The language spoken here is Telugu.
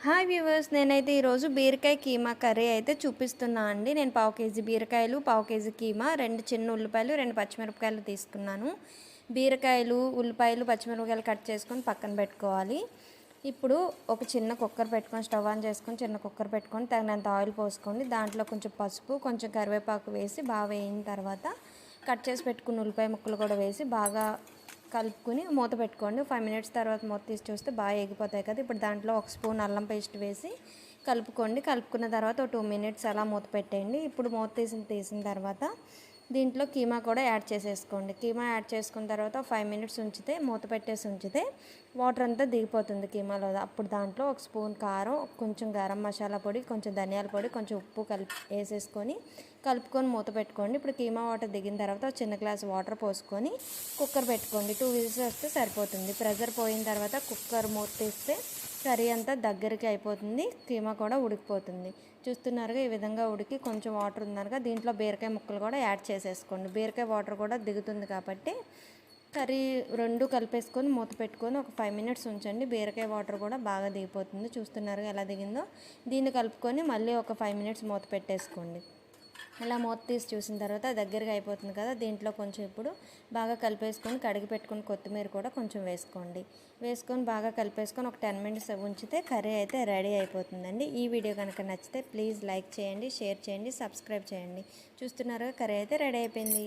హాయ్ వ్యూవర్స్, నేనైతే ఈరోజు బీరకాయ కీమా కర్రీ అయితే చూపిస్తున్నా అండి. నేను పావు కేజీ బీరకాయలు, పావు కేజీ కీమా, 2 చిన్న ఉల్లిపాయలు, 2 పచ్చిమిరపకాయలు తీసుకున్నాను. బీరకాయలు, ఉల్లిపాయలు, పచ్చిమిరపకాయలు కట్ చేసుకొని పక్కన పెట్టుకోవాలి. ఇప్పుడు ఒక చిన్న కుక్కర్ పెట్టుకొని స్టవ్ ఆన్ చేసుకొని చిన్న కుక్కర్ పెట్టుకొని తగినంత ఆయిల్ పోసుకోండి. దాంట్లో కొంచెం పసుపు, కొంచెం కరివేపాకు వేసి బాగా వేయిన తర్వాత కట్ చేసి పెట్టుకున్న ఉల్లిపాయ ముక్కలు కూడా వేసి బాగా కలుపుకొని మూత పెట్టుకోండి. 5 మినిట్స్ తర్వాత మూత తీసి చూస్తే బాగా ఎగిపోతాయి కదా. ఇప్పుడు దాంట్లో ఒక స్పూన్ అల్లం పేస్ట్ వేసి కలుపుకోండి. కలుపుకున్న తర్వాత ఒక 2 మినిట్స్ అలా మూత పెట్టేయండి. ఇప్పుడు మూత తీసిన తర్వాత దీంట్లో కీమా కూడా యాడ్ చేసేసుకోండి. కీమా యాడ్ చేసుకున్న తర్వాత 5 మినిట్స్ ఉంచితే మూత పెట్టేసి ఉంచితే వాటర్ అంతా దిగిపోతుంది కీమాలో. అప్పుడు దాంట్లో ఒక స్పూన్ కారం, కొంచెం గరం మసాలా పొడి, కొంచెం ధనియాల పొడి, కొంచెం ఉప్పు వేసేసుకొని కలుపుకొని మూత పెట్టుకోండి. ఇప్పుడు కీమా వాటర్ దిగిన తర్వాత ఒక చిన్న గ్లాస్ వాటర్ పోసుకొని కుక్కర్ పెట్టుకోండి. 2 విజిల్స్ వస్తే సరిపోతుంది. ప్రెజర్ పోయిన తర్వాత కుక్కర్ మూత తీస్తే కర్రీ అంతా దగ్గరికి అయిపోతుంది, కీమా కూడా ఉడికిపోతుంది. చూస్తున్నారుగా, ఈ విధంగా ఉడికి కొంచెం వాటర్ ఉందనగా దీంట్లో బీరకాయ ముక్కలు కూడా యాడ్ చేసేసుకోండి. బీరకాయ వాటర్ కూడా దిగుతుంది కాబట్టి కర్రీ రెండు కలిపేసుకొని మూత పెట్టుకొని ఒక 5 మినిట్స్ ఉంచండి. బీరకాయ వాటర్ కూడా బాగా దిగిపోతుంది. చూస్తున్నారుగా ఎలా దిగిందో. దీన్ని కలుపుకొని మళ్ళీ ఒక 5 మినిట్స్ మూత పెట్టేసుకోండి. అలా మూత తీసి చూసిన తర్వాత దగ్గరగా అయిపోతుంది కదా. దీంట్లో కొంచెం ఇప్పుడు బాగా కలిపేసుకొని కడిగి పెట్టుకుని కొత్తిమీర కూడా కొంచెం వేసుకొని బాగా కలిపేసుకొని ఒక 10 మినిట్స్ ఉంచితే కర్రీ అయితే రెడీ అయిపోతుందండి. ఈ వీడియో కనుక నచ్చితే ప్లీజ్ లైక్ చేయండి, షేర్ చేయండి, సబ్స్క్రైబ్ చేయండి. చూస్తున్నారుగా, కర్రీ అయితే రెడీ అయిపోయింది.